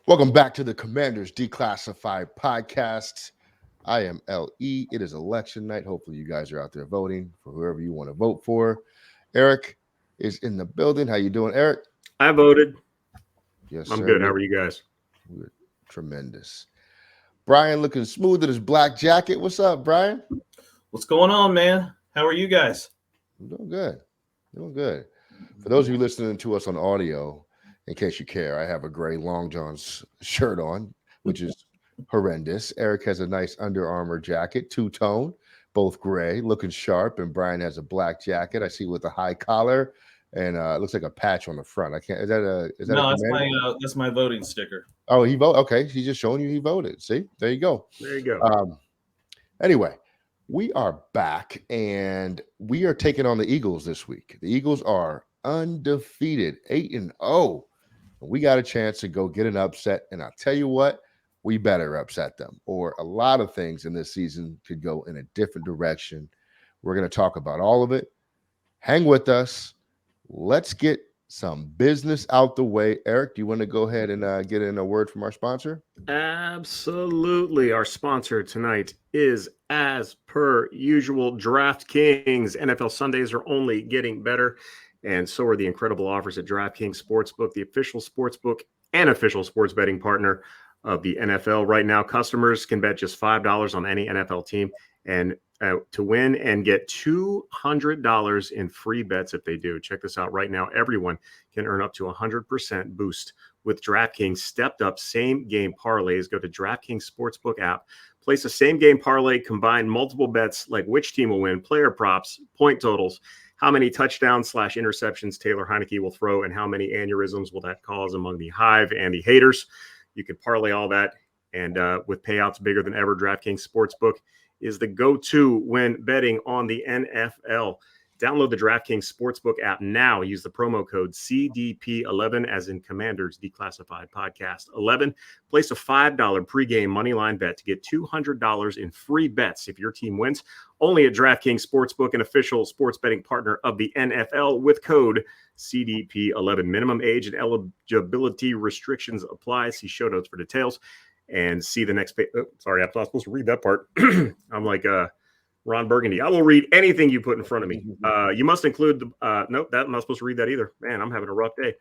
Welcome back to the Commanders Declassified podcast. I am LE. It is election night. Hopefully, you guys are out there voting for whoever you want to vote for. Eric is in the building. How you doing, Eric? I voted. Yes, I'm sir. good. How are you guys? We're tremendous. Brian looking smooth in his black jacket. What's up, Brian? What's going on, man? How are you guys? I'm doing good. Doing good. For those of you listening to us on audio, in case you care, I have a gray Long John's shirt on, which is horrendous. Eric has a nice Under Armour jacket, two-tone, both gray, looking sharp, and Brian has a black jacket. I see with a high collar, and it looks like a patch on the front. I can't. Is that a? Is that No, a that's my voting sticker. Oh, he voted. Okay, he's just showing you he voted. See, there you go. There you go. Anyway, we are back, and we are taking on the Eagles this week. The Eagles are undefeated, 8-0. We got a chance to go get an upset, and I'll tell you what, we better upset them, or a lot of things in this season could go in a different direction. We're going to talk about all of it. Hang with us. Let's get some business out the way. Eric, do you want to go ahead and get in a word from our sponsor? Absolutely. Our sponsor tonight is, as per usual, DraftKings. NFL Sundays are only getting better, and so are the incredible offers at DraftKings Sportsbook, the official sportsbook and official sports betting partner of the NFL. Right now, customers can bet just $5 on any NFL team and to win and get $200 in free bets if they do. Check this out right now. Everyone can earn up to 100% boost with DraftKings stepped up same game parlays. Go to DraftKings Sportsbook app, place a same game parlay, combine multiple bets like which team will win, player props, point totals, how many touchdowns/interceptions Taylor Heineke will throw, and how many aneurysms will that cause among the hive and the haters. You can parlay all that, and with payouts bigger than ever, DraftKings Sportsbook is the go-to when betting on the NFL. Download the DraftKings Sportsbook app now. Use the promo code CDP11 as in Commanders Declassified Podcast 11. Place a $5 pregame moneyline bet to get $200 in free bets if your team wins. Only at DraftKings Sportsbook, an official sports betting partner of the NFL, with code CDP11. Minimum age and eligibility restrictions apply. See show notes for details. And see the next page. Oh, sorry, I'm not supposed to read that part. I'm like Ron Burgundy. I will read anything you put in front of me. You must include the nope, I'm not supposed to read that either. Man, I'm having a rough day.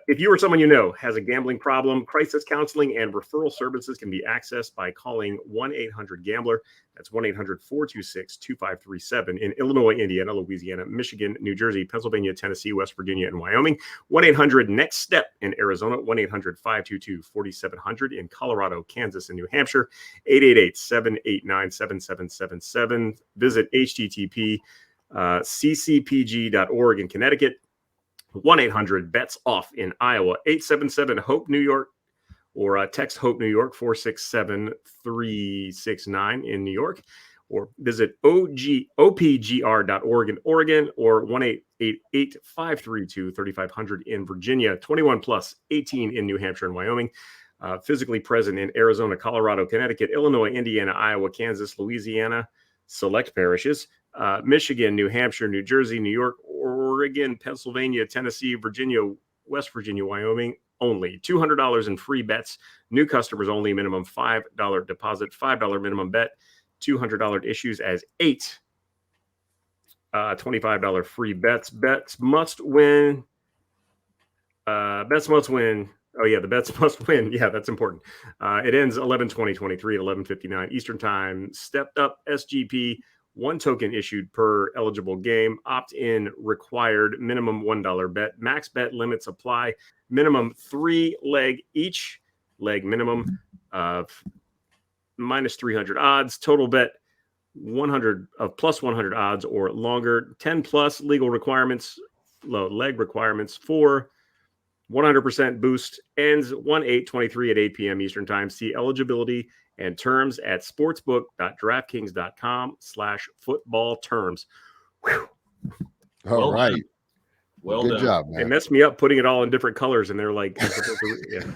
If you or someone you know has a gambling problem, crisis counseling and referral services can be accessed by calling 1-800-GAMBLER. That's 1-800-426-2537 in Illinois, Indiana, Louisiana, Michigan, New Jersey, Pennsylvania, Tennessee, West Virginia, and Wyoming. 1-800-NEXT-STEP in Arizona. 1-800-522-4700 in Colorado, Kansas, and New Hampshire. 888-789-7777. Visit http ccpg.org in Connecticut. 1-800-BETS-OFF in Iowa, 877-HOPE New York, or text HOPE New York 467-369 in New York, or visit opgr.org in Oregon, or 1-888-532-3500 in Virginia. 21 plus, 18 in New Hampshire and Wyoming. Physically present in Arizona, Colorado, Connecticut, Illinois, Indiana, Iowa, Kansas, Louisiana, select parishes, Michigan, New Hampshire, New Jersey, New York, Oregon, Pennsylvania, Tennessee, Virginia, West Virginia, Wyoming. Only $200 in free bets. New customers only. Minimum $5 deposit, $5 minimum bet. $200 issues as 8 $25 free bets. Bets must win. Bets must win. Oh, yeah, the bets must win. Yeah, that's important. It ends 11/20/23 at 11:59 Eastern Time. Stepped up SGP. 1 token issued per eligible game. Opt-in required. Minimum $1 bet. Max bet limits apply. Minimum 3 leg each. Leg minimum of minus 300 odds. Total bet 100 of plus 100 odds or longer. 10 plus legal requirements. Low leg requirements for 100% boost. Ends 1/8/23 at 8 p.m. Eastern Time. See eligibility and terms at sportsbook.draftkings.com/football terms. All right. Done. Well Good done. job, They man. messed me up putting it all in different colors, and they're like, yeah.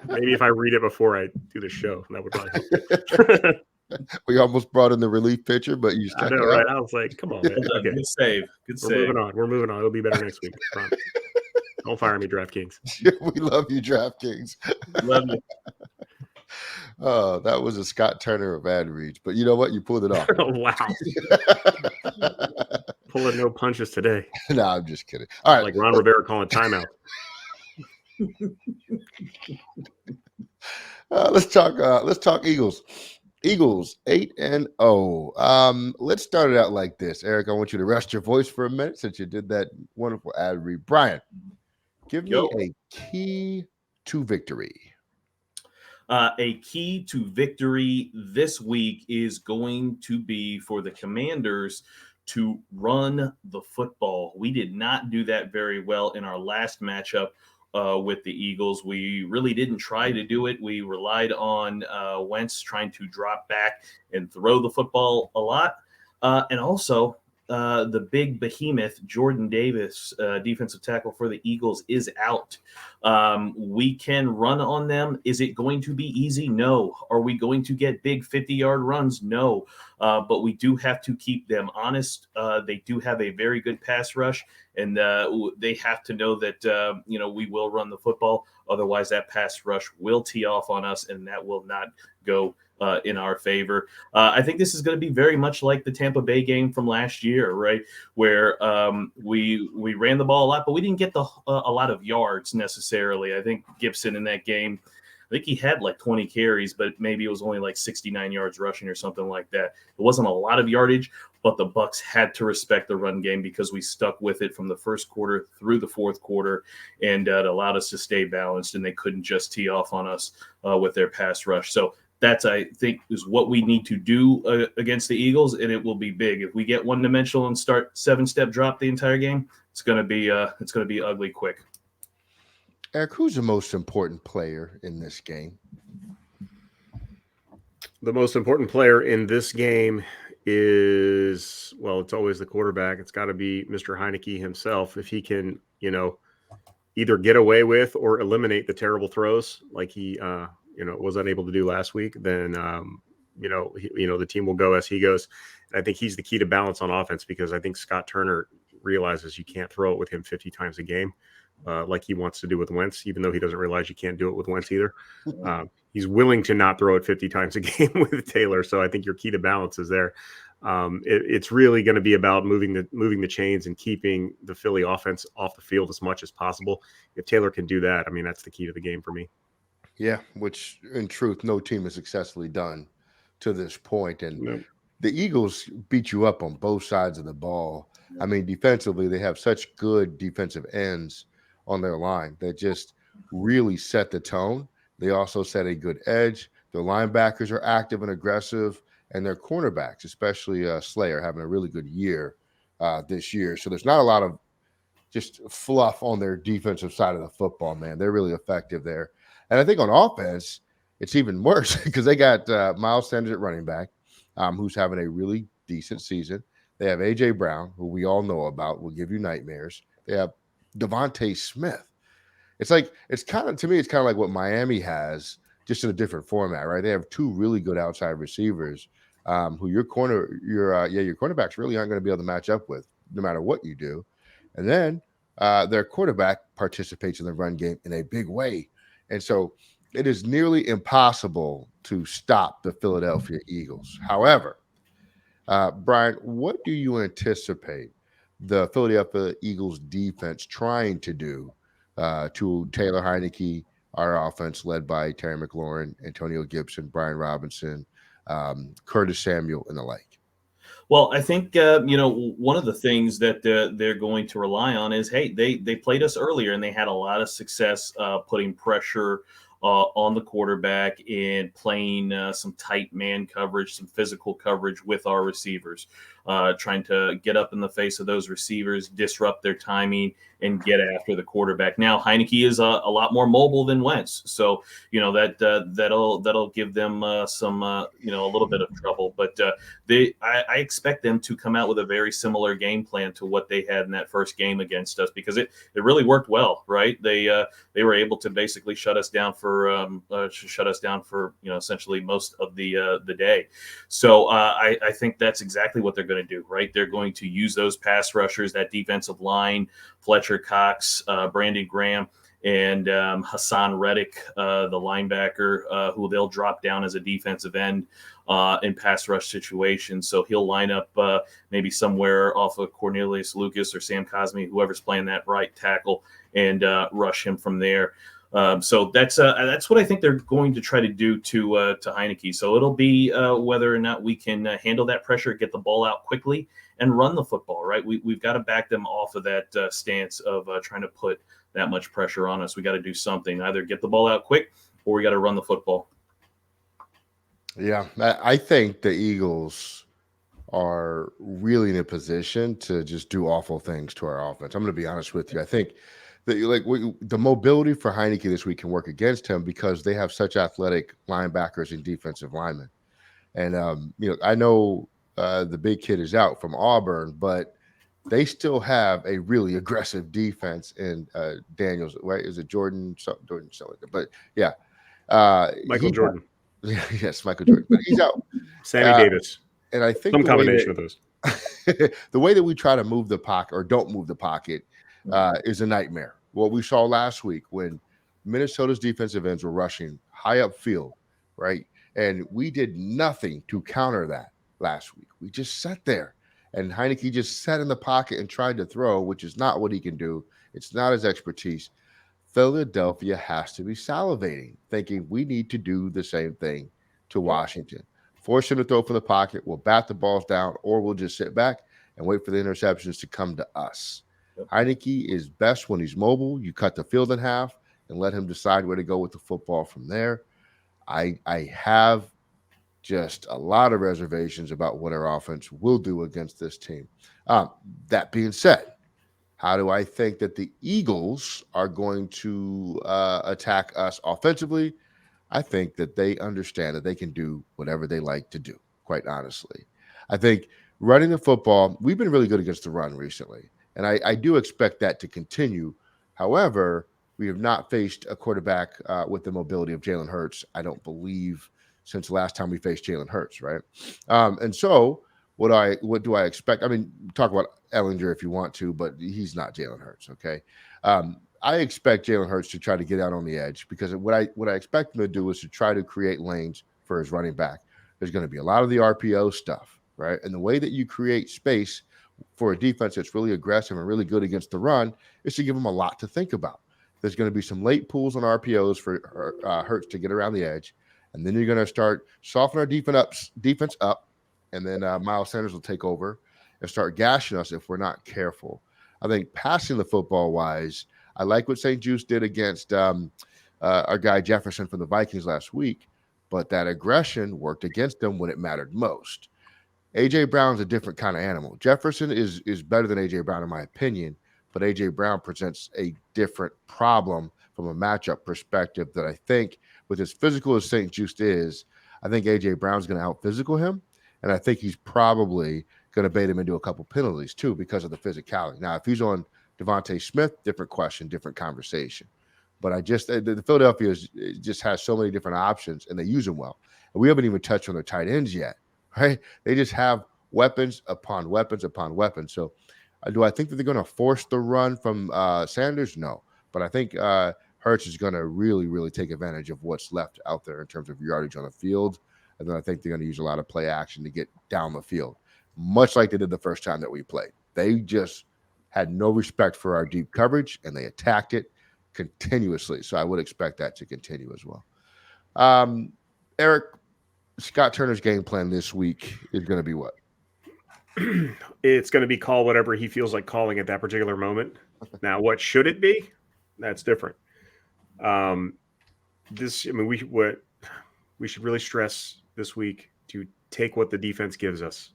Maybe if I read it before I do the show, that would probably help. We almost brought in the relief pitcher, but you I stuck know, it right? out. I was like, come on, man. Well done. Okay, Good save. Good we're save. moving on. We're moving on. It'll be better next week. I promise. Don't fire me, DraftKings. We love you, DraftKings. Love you. Oh, that was a Scott Turner of ad reach, but you know what? You pulled it off. Oh, wow. Pulling no punches today. No, I'm just kidding. All right, Like Ron Rivera calling timeout. let's talk Eagles. Eagles 8-0. Let's start it out like this. Eric, I want you to rest your voice for a minute since you did that wonderful ad read. Brian, give me a key to victory. A key to victory this week is going to be for the Commanders to run the football. We did not do that very well in our last matchup with the Eagles. We really didn't try to do it. We relied on Wentz trying to drop back and throw the football a lot. And also, the big behemoth, Jordan Davis, defensive tackle for the Eagles, is out. We can run on them. Is it going to be easy? No. Are we going to get big 50-yard runs? No. But we do have to keep them honest. They do have a very good pass rush, and they have to know that we will run the football. Otherwise, that pass rush will tee off on us, and that will not go in our favor. I think this is going to be very much like the Tampa Bay game from last year, right? Where we ran the ball a lot, but we didn't get a lot of yards necessarily. I think Gibson in that game, I think he had like 20 carries, but maybe it was only like 69 yards rushing or something like that. It wasn't a lot of yardage, but the Bucs had to respect the run game because we stuck with it from the first quarter through the fourth quarter, and it allowed us to stay balanced, and they couldn't just tee off on us with their pass rush. So that's, I think, is what we need to do against the Eagles, and it will be big. If we get one-dimensional and start 7-step drop the entire game, it's going to be ugly quick. Eric, who's the most important player in this game? The most important player in this game is, well, it's always the quarterback. It's got to be Mr. Heineke himself. If he can, either get away with or eliminate the terrible throws like he, was unable to do last week, then, the team will go as he goes. And I think he's the key to balance on offense because I think Scott Turner realizes you can't throw it with him 50 times a game. Like he wants to do with Wentz, even though he doesn't realize you can't do it with Wentz either. He's willing to not throw it 50 times a game with Taylor. So I think your key to balance is there. It's really going to be about moving the chains and keeping the Philly offense off the field as much as possible. If Taylor can do that, I mean, that's the key to the game for me. Yeah, which in truth, no team has successfully done to this point. And the Eagles beat you up on both sides of the ball. I mean, defensively, they have such good defensive ends on their line that just really set the tone. They also set a good edge. Their linebackers are active and aggressive, and their cornerbacks, especially Slayer, having a really good year this year. So there's not a lot of just fluff on their defensive side of the football, man. They're really effective there. And I think on offense, it's even worse because they got Miles Sanders at running back, who's having a really decent season. They have A.J. Brown, who we all know about, will give you nightmares. They have Devontae Smith. It's kind of like what Miami has, just in a different format, right? They have two really good outside receivers who your cornerbacks really aren't going to be able to match up with no matter what you do. And then their quarterback participates in the run game in a big way. And so it is nearly impossible to stop the Philadelphia Eagles. However, Brian, what do you anticipate the Philadelphia Eagles defense trying to do to Taylor Heineke, our offense led by Terry McLaurin, Antonio Gibson, Brian Robinson, Curtis Samuel, and the like? Well, I think, one of the things that they're going to rely on is, hey, they played us earlier and they had a lot of success putting pressure on the quarterback and playing some tight man coverage, some physical coverage with our receivers, trying to get up in the face of those receivers, disrupt their timing, and get after the quarterback. Now, Heineke is a lot more mobile than Wentz, so that'll give them some a little bit of trouble. But I expect them to come out with a very similar game plan to what they had in that first game against us because it really worked well, right? They were able to basically shut us down for to shut us down for essentially most of the day. So I think that's exactly what they're going to do, right? They're going to use those pass rushers, that defensive line, Fletcher Cox, Brandon Graham, and Hassan Reddick, the linebacker, who they'll drop down as a defensive end in pass rush situations. So he'll line up maybe somewhere off of Cornelius Lucas or Sam Cosme, whoever's playing that right tackle, and rush him from there. So that's what I think they're going to try to do to Heineke. So it'll be whether or not we can handle that pressure, get the ball out quickly, and run the football, right? We've got to back them off of that stance of trying to put that much pressure on us. We got to do something, either get the ball out quick or we got to run the football. Yeah, I think the Eagles are really in a position to just do awful things to our offense. I'm going to be honest with you. I think that the mobility for Heineke this week can work against him because they have such athletic linebackers and defensive linemen. And I know the big kid is out from Auburn, but they still have a really aggressive defense in Daniels. Right? Is it Jordan? Jordan something. But yeah, Michael Jordan. Yes, Michael Jordan. But he's out. Sammy Davis. And I think some combination of those. The way that we try to move the pocket or don't move the pocket is a nightmare. What we saw last week when Minnesota's defensive ends were rushing high upfield, right? And we did nothing to counter that last week. We just sat there. And Heineke just sat in the pocket and tried to throw, which is not what he can do. It's not his expertise. Philadelphia has to be salivating, thinking we need to do the same thing to Washington. Force him to throw from the pocket. We'll bat the balls down, or we'll just sit back and wait for the interceptions to come to us. Heineke is best when he's mobile. You cut the field in half and let him decide where to go with the football from there. I have just a lot of reservations about what our offense will do against this team. That being said, how do I think that the Eagles are going to attack us offensively? I think that they understand that they can do whatever they like to do, quite honestly. I think running the football, we've been really good against the run recently, and I do expect that to continue. However, we have not faced a quarterback with the mobility of Jalen Hurts, I don't believe, since the last time we faced Jalen Hurts, right? And so what do I expect? I mean, talk about Ellinger if you want to, but he's not Jalen Hurts, okay? I expect Jalen Hurts to try to get out on the edge because what I expect him to do is to try to create lanes for his running back. There's going to be a lot of the RPO stuff, right? And the way that you create space for a defense that's really aggressive and really good against the run is to give them a lot to think about. There's going to be some late pulls on RPOs for Hurts to get around the edge. And then you're going to start softening our defense up, and then Miles Sanders will take over and start gashing us if we're not careful. I think passing the football wise, I like what St. Juice did against our guy Jefferson from the Vikings last week, but that aggression worked against them when it mattered most. A.J. Brown's a different kind of animal. Jefferson is better than A.J. Brown in my opinion, but A.J. Brown presents a different problem from a matchup perspective that I think with as physical as St. Juice is, I think A.J. Brown's going to out-physical him, and I think he's probably going to bait him into a couple penalties too because of the physicality. Now, if he's on Devontae Smith, different question, different conversation. But the Philadelphia just has so many different options, and they use them well. And we haven't even touched on their tight ends yet, right? They just have weapons upon weapons upon weapons. So do I think that they're going to force the run from Sanders? No. But I think Hurts is going to really, really take advantage of what's left out there in terms of yardage on the field. And then I think they're going to use a lot of play action to get down the field, much like they did the first time that we played. They just had no respect for our deep coverage, and they attacked it continuously. So I would expect that to continue as well. Eric, Scott Turner's game plan this week is going to be what? It's going to be call whatever he feels like calling at that particular moment. Now, what should it be? That's different. We should really stress this week to take what the defense gives us.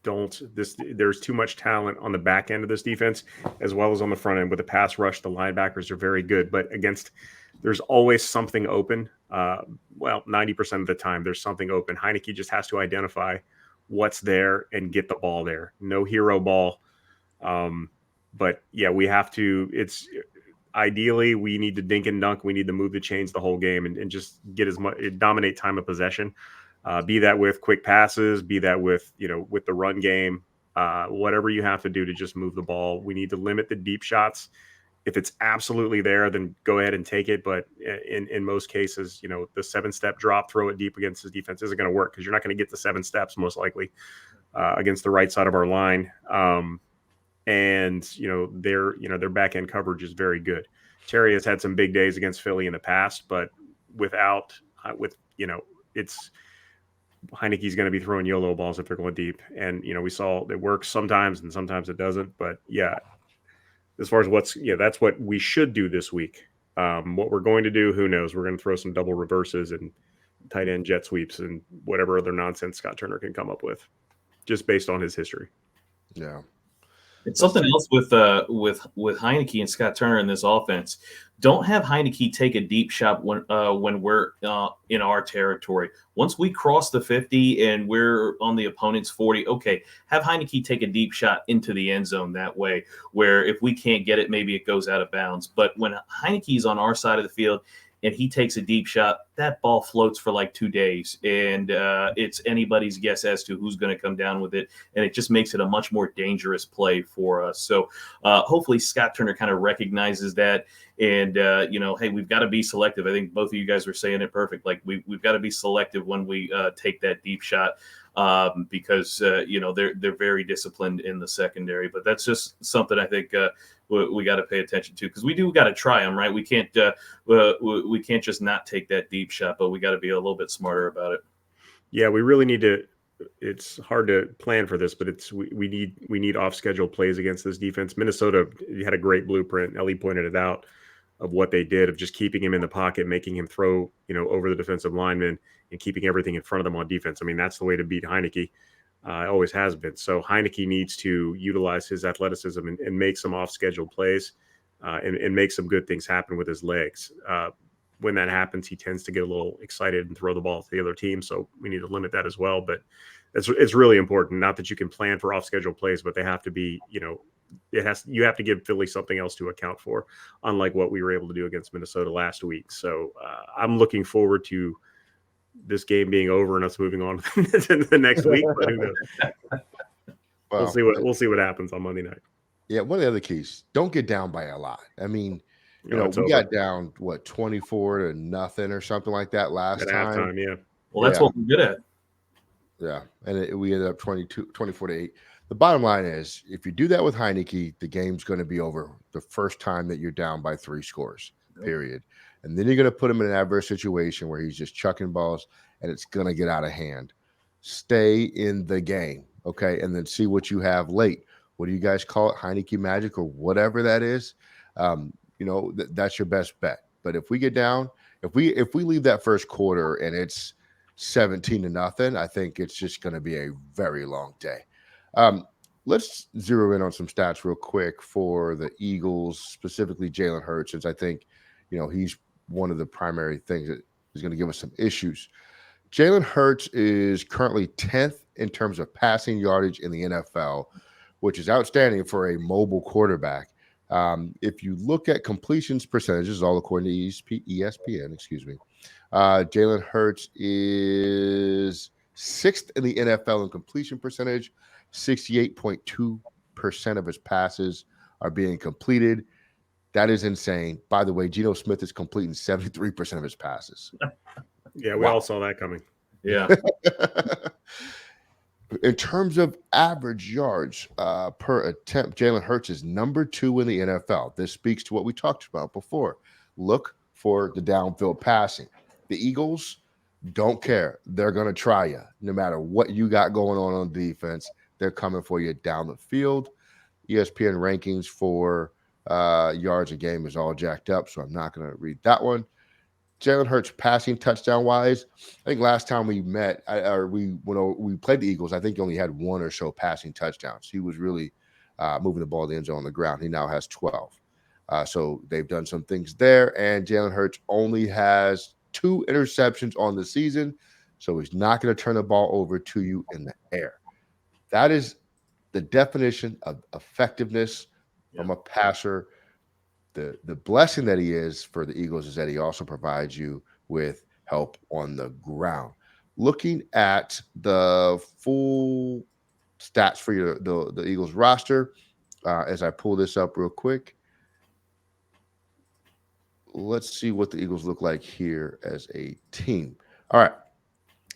There's too much talent on the back end of this defense as well as on the front end. With the pass rush, the linebackers are very good, but there's always something open. 90% of the time there's something open. Heineke just has to identify what's there and get the ball there. No hero ball. But yeah, we have to. ideally, we need to dink and dunk. We need to move the chains the whole game and just get as much dominate time of possession. Be that with quick passes, be that with with the run game, whatever you have to do to just move the ball. We need to limit the deep shots. If it's absolutely there, then go ahead and take it. But in most cases, the 7-step drop, throw it deep against his defense isn't going to work because you're not going to get the 7 steps most likely against the right side of our line. And their back end coverage is very good. Terry has had some big days against Philly in the past, but it's Heineke's going to be throwing YOLO balls if they're going deep, and we saw it works sometimes and sometimes it doesn't. But yeah, as far as that's what we should do this week. What we're going to do, who knows? We're going to throw some double reverses and tight end jet sweeps and whatever other nonsense Scott Turner can come up with, just based on his history. Yeah. It's something else with Heineke and Scott Turner in this offense. Don't have Heineke take a deep shot when we're in our territory. Once we cross the 50 and we're on the opponent's 40, okay, have Heineke take a deep shot into the end zone that way, where if we can't get it, maybe it goes out of bounds. But when Heineke's on our side of the field and he takes a deep shot, that ball floats for like 2 days, and it's anybody's guess as to who's going to come down with it, and it just makes it a much more dangerous play for us. So hopefully Scott Turner kind of recognizes that, and hey, we've got to be selective. I think both of you guys were saying it perfect. Like we've got to be selective when we take that deep shot. Because they're very disciplined in the secondary, but that's just something I think we got to pay attention to, because we got to try them, right? We can't just not take that deep shot, but we got to be a little bit smarter about it. Yeah, we really need to. It's hard to plan for this, but we need off schedule plays against this defense. Minnesota had a great blueprint. Ellie pointed it out of what they did of just keeping him in the pocket, making him throw over the defensive lineman, and keeping everything in front of them on defense. I mean, that's the way to beat Heineke. It always has been. So Heineke needs to utilize his athleticism and make some off-schedule plays and make some good things happen with his legs. When that happens, he tends to get a little excited and throw the ball to the other team. So we need to limit that as well. But it's really important. Not that you can plan for off-schedule plays, but they have to be, you have to give Philly something else to account for, unlike what we were able to do against Minnesota last week. So I'm looking forward to this game being over and us moving on to the next week. But who knows? Well, we'll see what happens on Monday night. Yeah, one of the other keys: don't get down by a lot. I mean, we over. got down 24-0 or something like that last time. Halftime, yeah. Well, that's what we're good at. Yeah, and we ended up 24-8. The bottom line is, if you do that with Heineke, the game's going to be over the first time that you're down by 3 scores, period. And then you're going to put him in an adverse situation where he's just chucking balls and it's going to get out of hand. Stay in the game, okay? And then see what you have late. What do you guys call it? Heineke magic or whatever that is. That's your best bet. But if we get down, if we leave that first quarter and it's 17-0, I think it's just going to be a very long day. Let's zero in on some stats real quick for the Eagles, specifically Jalen Hurts, since I think, he's one of the primary things that is going to give us some issues. Jalen Hurts is currently 10th in terms of passing yardage in the NFL, which is outstanding for a mobile quarterback. If you look at completions percentages, all according to ESPN, Jalen Hurts is 6th in the NFL in completion percentage. 68.2% of his passes are being completed. That is insane. By the way, Geno Smith is completing 73% of his passes. Yeah, we all saw that coming. Yeah. In terms of average yards per attempt, Jalen Hurts is number 2 in the NFL. This speaks to what we talked about before. Look for the downfield passing. The Eagles don't care. They're going to try you. No matter what you got going on defense, they're coming for you down the field. ESPN rankings for yards a game is all jacked up, so I'm not going to read that one. Jalen Hurts passing touchdown wise, I think last time we met when we played the Eagles, I think he only had 1 or so passing touchdowns. He was really moving the ball in the end zone on the ground. He now has 12. So they've done some things there, and Jalen Hurts only has 2 interceptions on the season, so he's not going to turn the ball over to you in the air. That is the definition of effectiveness from a passer. the blessing that he is for the Eagles is that he also provides you with help on the ground. Looking at the full stats for the Eagles roster, as I pull this up real quick, let's see what the Eagles look like here as a team. All right.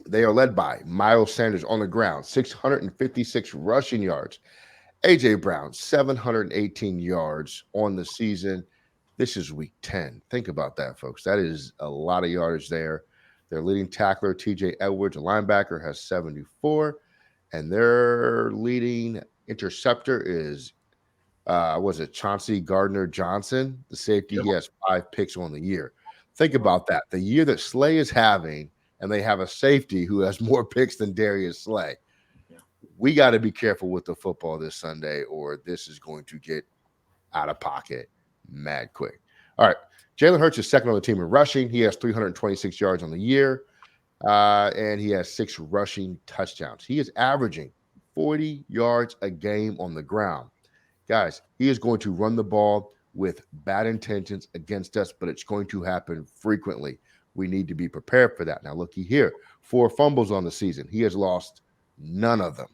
They are led by Miles Sanders on the ground, 656 rushing yards. AJ Brown, 718 yards on the season. This is week 10. Think about that, folks. That is a lot of yardage there. Their leading tackler, TJ Edwards, a linebacker, has 74. And their leading interceptor is, was it Chauncey Gardner Johnson, the safety? Yep. He has 5 picks on the year. Think about that. The year that Slay is having, and they have a safety who has more picks than Darius Slay. Yeah. We got to be careful with the football this Sunday, or this is going to get out of pocket mad quick. All right. Jalen Hurts is second on the team in rushing. He has 326 yards on the year, and he has 6 rushing touchdowns. He is averaging 40 yards a game on the ground. Guys, he is going to run the ball with bad intentions against us, but it's going to happen frequently. We need to be prepared for that. Now, looky here, 4 fumbles on the season. He has lost none of them.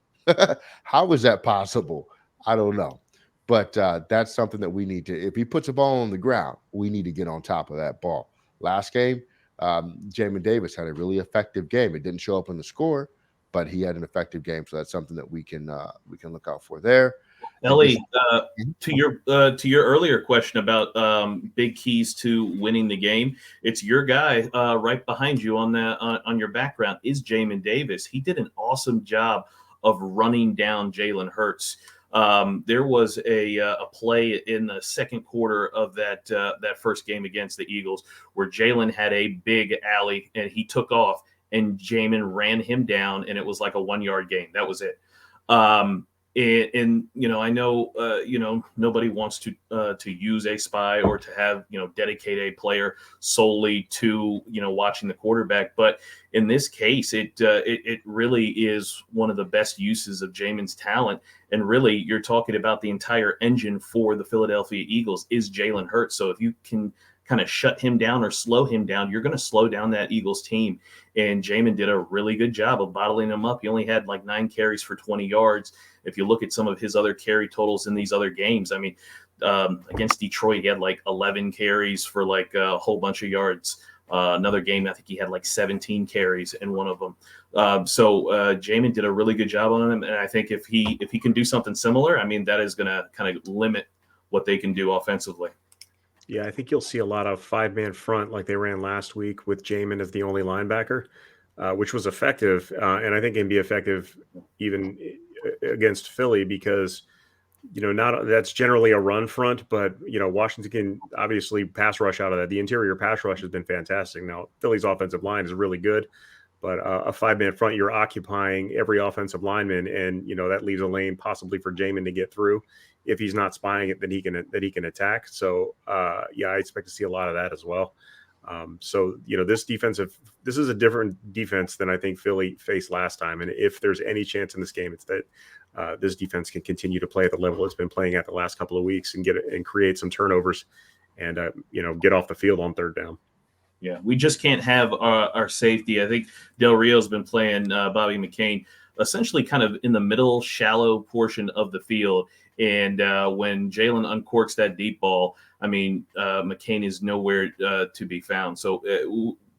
How is that possible? I don't know. But that's something that we need to, if he puts a ball on the ground, we need to get on top of that ball. Last game, Jamin Davis had a really effective game. It didn't show up in the score, but he had an effective game. So that's something that we can look out for there. Ellie, to your earlier question about big keys to winning the game, it's your guy right behind you on that on your background is Jamin Davis. He did an awesome job of running down Jalen Hurts. There was a play in the second quarter of that first game against the Eagles where Jalen had a big alley and he took off and Jamin ran him down and it was like a 1-yard gain. That was it. And I know nobody wants to use a spy or to have dedicate a player solely to watching the quarterback, but in this case it really is one of the best uses of Jamin's talent. And really, you're talking about the entire engine for the Philadelphia Eagles is Jalen Hurts. So if you can kind of shut him down or slow him down, you're going to slow down that Eagles team. And Jamin did a really good job of bottling him up. He only had like 9 carries for 20 yards. If you look at some of his other carry totals in these other games, I mean, against Detroit, he had like 11 carries for like a whole bunch of yards. Another game, I think he had like 17 carries in one of them. So Jamin did a really good job on him. And I think if he can do something similar, I mean, that is going to kind of limit what they can do offensively. Yeah, I think you'll see a lot of 5-man front like they ran last week with Jamin as the only linebacker, which was effective. And I think can be effective even against Philly because, not that's generally a run front, but, Washington can obviously pass rush out of that. The interior pass rush has been fantastic. Now, Philly's offensive line is really good, but a 5-man front, you're occupying every offensive lineman, and, that leaves a lane possibly for Jamin to get through. If he's not spying it, then he can attack. So, I expect to see a lot of that as well. So, this is a different defense than I think Philly faced last time. And if there's any chance in this game, it's that this defense can continue to play at the level it's been playing at the last couple of weeks and create some turnovers and, get off the field on third down. Yeah, we just can't have our safety. I think Del Rio's been playing Bobby McCain essentially kind of in the middle, shallow portion of the field. And when Jalen uncorks that deep ball, I mean, McCain is nowhere to be found. So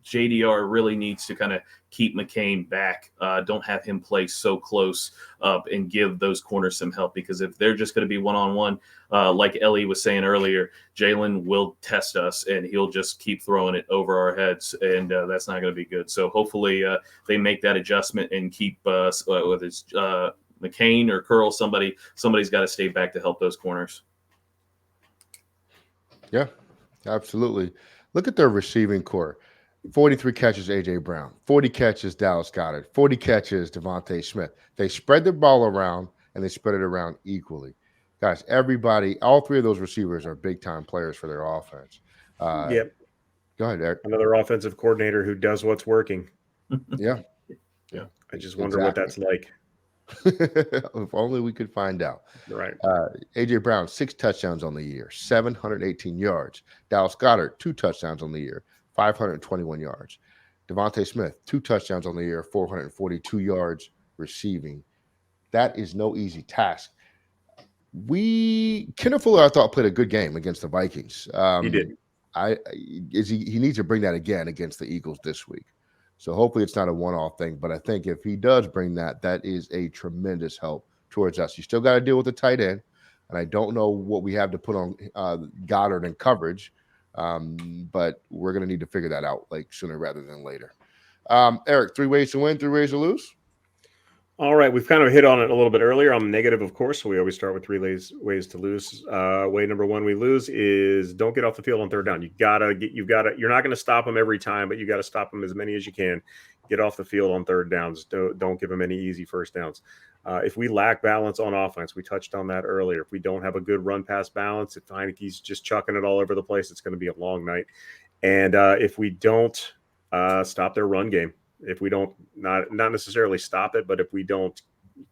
JDR really needs to kind of keep McCain back. Don't have him play so close up and give those corners some help, because if they're just going to be one-on-one, like Ellie was saying earlier, Jalen will test us and he'll just keep throwing it over our heads, and that's not going to be good. So hopefully they make that adjustment and keep whether it's McCain or Curl, somebody's got to stay back to help those corners. Yeah, absolutely. Look at their receiving core. 43 catches, A.J. Brown. 40 catches, Dallas Goedert. 40 catches, Devontae Smith. They spread the ball around, and they spread it around equally. Guys, everybody, all 3 of those receivers are big-time players for their offense. Yep. Go ahead, Eric. Another offensive coordinator who does what's working. Yeah. I just wonder what that's like. If only we could find out. Right. A.J. Brown, 6 touchdowns on the year, 718 yards. Dallas Goedert, 2 touchdowns on the year, 521 yards. Devontae Smith, 2 touchdowns on the year, 442 yards receiving. That is no easy task. Kenneth Fuller, I thought, played a good game against the Vikings. He did. He needs to bring that again against the Eagles this week. So hopefully it's not a one-off thing. But I think if he does bring that, that is a tremendous help towards us. You still got to deal with the tight end, and I don't know what we have to put on Goddard in coverage, but we're going to need to figure that out like sooner rather than later. Eric, 3 ways to win, 3 ways to lose. All right, we've kind of hit on it a little bit earlier. I'm negative, of course, so we always start with 3 ways to lose. Way number 1 we lose is don't get off the field on third down. You're not going to stop them every time, but you got to stop them as many as you can. Get off the field on third downs. Don't give them any easy first downs. If we lack balance on offense, we touched on that earlier. If we don't have a good run-pass balance, if Heineke's just chucking it all over the place, it's going to be a long night. And if we don't stop their run game, if we don't not necessarily stop it, but if we don't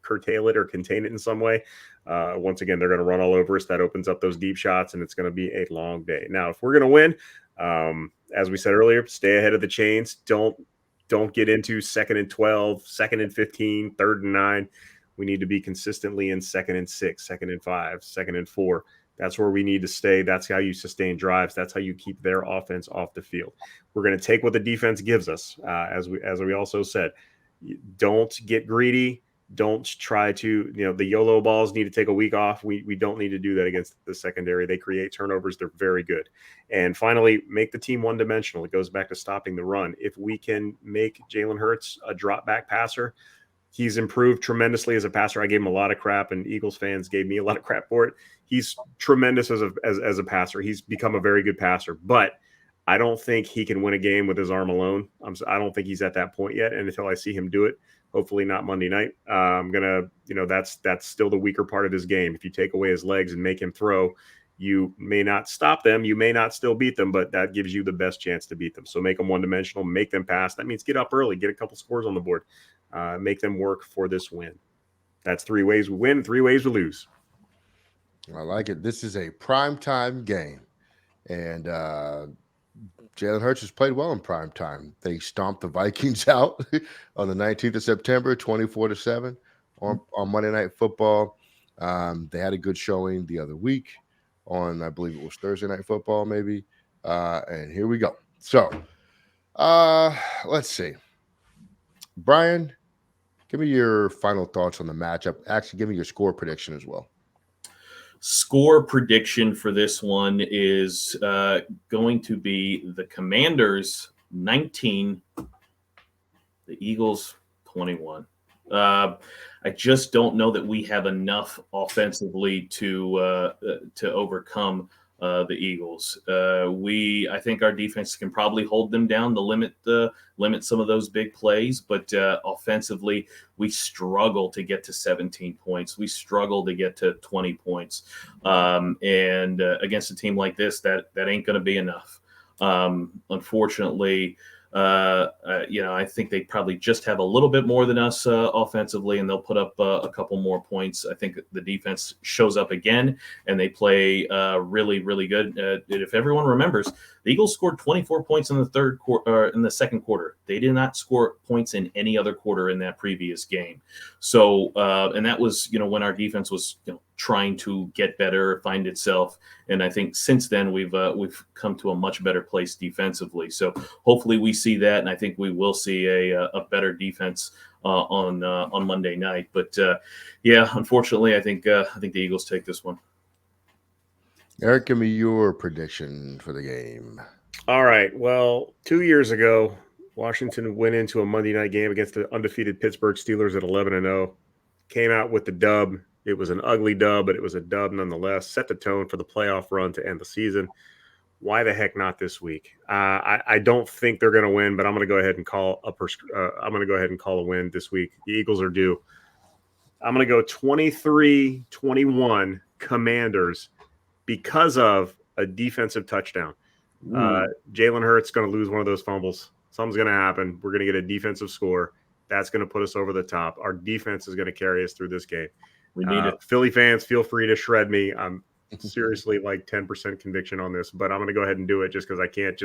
curtail it or contain it in some way, once again, they're going to run all over us. That opens up those deep shots, and it's going to be a long day. Now, if we're going to win, as we said earlier, stay ahead of the chains. Don't get into 2nd and 12, 2nd and 15, 3rd and 9. We need to be consistently in 2nd and 6, 2nd and 5, 2nd and 4. That's where we need to stay. That's how you sustain drives. That's how you keep their offense off the field. We're going to take what the defense gives us, as we also said. Don't get greedy. Don't try to, the YOLO balls need to take a week off. We don't need to do that against the secondary. They create turnovers. They're very good. And finally, make the team one-dimensional. It goes back to stopping the run. If we can make Jalen Hurts a drop-back passer, he's improved tremendously as a passer. I gave him a lot of crap, and Eagles fans gave me a lot of crap for it. He's tremendous as a passer. He's become a very good passer, but I don't think he can win a game with his arm alone. I don't think he's at that point yet. And until I see him do it, hopefully not Monday night, I'm gonna, that's still the weaker part of his game. If you take away his legs and make him throw, you may not stop them. You may not still beat them, but that gives you the best chance to beat them. So make them one-dimensional, make them pass. That means get up early, get a couple scores on the board, make them work for this win. That's 3 ways we win, 3 ways we lose. I like it. This is a primetime game, and Jalen Hurts has played well in primetime. They stomped the Vikings out on the 19th of September, 24-7 on Monday Night Football. They had a good showing the other week on, I believe it was Thursday Night Football, maybe. And here we go. So, let's see. Brian, give me your final thoughts on the matchup. Actually, give me your score prediction as well. Score prediction for this one is going to be the Commanders 19, the Eagles 21. I just don't know that we have enough offensively to overcome the Eagles. I think our defense can probably hold them down to limit some of those big plays, but offensively, we struggle to get to 17 points. We struggle to get to 20 points. And against a team like this, that ain't going to be enough. Unfortunately, I think they probably just have a little bit more than us offensively, and they'll put up a couple more points. I think the defense shows up again, and they play really, really good. If everyone remembers, the Eagles scored 24 points in the second quarter. They did not score points in any other quarter in that previous game. So, and that was, when our defense was, trying to get better, find itself. And I think since then we've come to a much better place defensively. So hopefully we see that, and I think we will see a better defense on Monday night. But unfortunately, I think the Eagles take this one. Eric, give me your prediction for the game. All right. Well, 2 years ago, Washington went into a Monday night game against the undefeated Pittsburgh Steelers at 11-0. Came out with the dub. It was an ugly dub, but it was a dub nonetheless. Set the tone for the playoff run to end the season. Why the heck not this week? I don't think they're going to win, but I'm going to go ahead and call a win this week. The Eagles are due. I'm going to go 23-21 Commanders because of a defensive touchdown. Jalen Hurts going to lose one of those fumbles. Something's going to happen. We're going to get a defensive score. That's going to put us over the top. Our defense is going to carry us through this game. We need it. Philly fans, feel free to shred me. I'm seriously like 10% conviction on this, but I'm going to go ahead and do it just because I can't.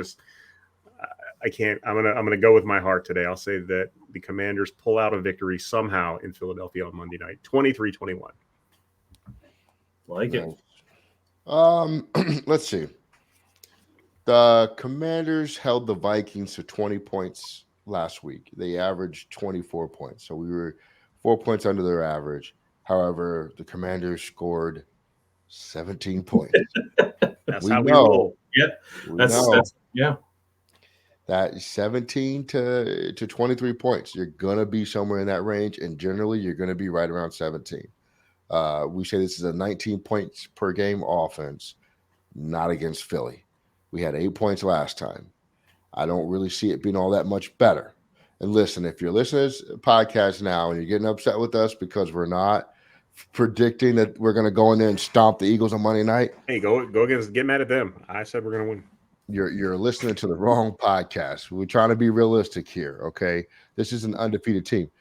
I'm gonna go with my heart today. I'll say that the Commanders pull out a victory somehow in Philadelphia on Monday night, 23-21. Like it. Let's see. The Commanders held the Vikings to 20 points last week. They averaged 24 points. So we were 4 points under their average. However, the Commanders scored 17 points. That's how we roll. Yep. That's yeah. That 17 to 23 points. You're going to be somewhere in that range. And generally, you're going to be right around 17. We say this is a 19 points per game offense, not against Philly. We had 8 points last time. I don't really see it being all that much better. And listen, if you're listening to this podcast now and you're getting upset with us because we're not predicting that we're going to go in there and stomp the Eagles on Monday night. Hey, go against, get mad at them. I said we're going to win. You're listening to the wrong podcast. We're trying to be realistic here, okay? This is an undefeated team.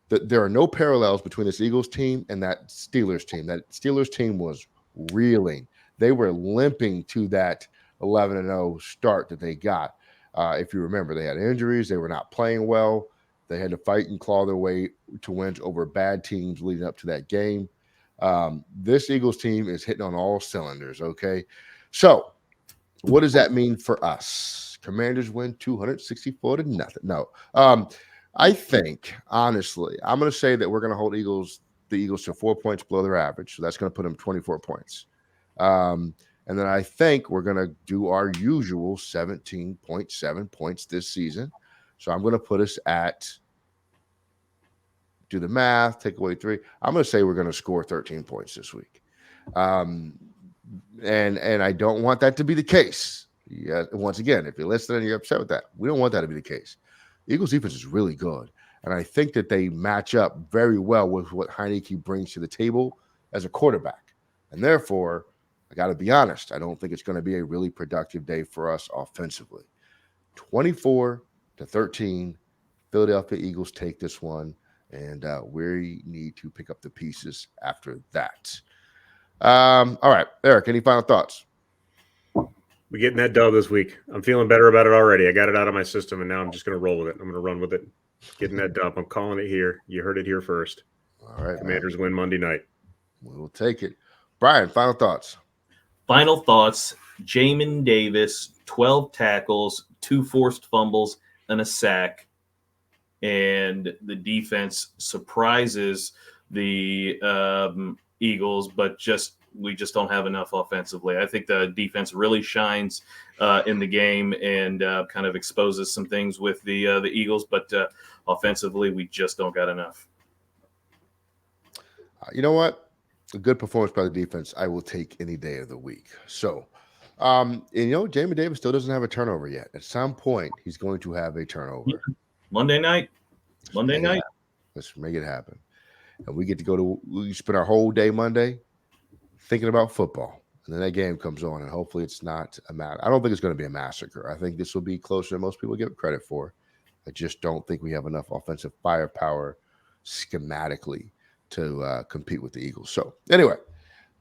There are no parallels between this Eagles team and that Steelers team. That Steelers team was reeling. They were limping to that 11-0 start that they got. If you remember, they had injuries. They were not playing well. They had to fight and claw their way to wins over bad teams leading up to that game. This Eagles team is hitting on all cylinders, okay? So what does that mean for us? Commanders win 264-0. No. I think, honestly, I'm going to say that we're going to hold the Eagles to 4 points below their average. So that's going to put them 24 points. And then I think we're going to do our usual 17.7 points this season. So I'm going to put us at, do the math, take away 3. I'm going to say we're going to score 13 points this week. And I don't want that to be the case. Yeah, once again, if you're listening and you're upset with that, we don't want that to be the case. The Eagles defense is really good. And I think that they match up very well with what Heineke brings to the table as a quarterback. And therefore, I got to be honest, I don't think it's going to be a really productive day for us offensively. 24-13, Philadelphia Eagles take this one, and we need to pick up the pieces after that. All right, Eric, any final thoughts? We're getting that dub this week. I'm feeling better about it already. I got it out of my system, and now I'm just going to roll with it. I'm going to run with it. Getting that dub. I'm calling it here. You heard it here first. All right, Commanders win Monday night. We'll take it. Brian, final thoughts. Final thoughts. Jamin Davis, 12 tackles, 2 forced fumbles, and a sack. And the defense surprises the Eagles, but we just don't have enough offensively. I think the defense really shines in the game and kind of exposes some things with the Eagles, but offensively, we just don't got enough. You know what? A good performance by the defense, I will take any day of the week. So, and Jamin Davis still doesn't have a turnover yet. At some point, he's going to have a turnover. Yeah. Monday night. Let's make it happen. And we get to we spend our whole day Monday thinking about football. And then that game comes on, and hopefully it's not I don't think it's going to be a massacre. I think this will be closer than most people give credit for. I just don't think we have enough offensive firepower schematically to compete with the Eagles. So anyway,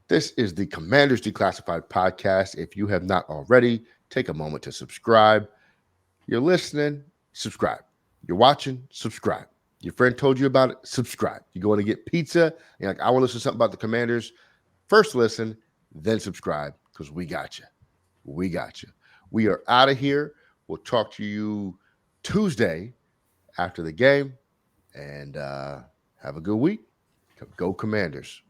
this is the Commanders Declassified podcast. If you have not already, take a moment to subscribe. You're listening, subscribe. You're watching, subscribe. Your friend told you about it, subscribe. You're going to get pizza, and you're like, I want to listen to something about the Commanders. First listen, then subscribe, because we got you. We got you. We are out of here. We'll talk to you Tuesday after the game, and have a good week. Go Commanders.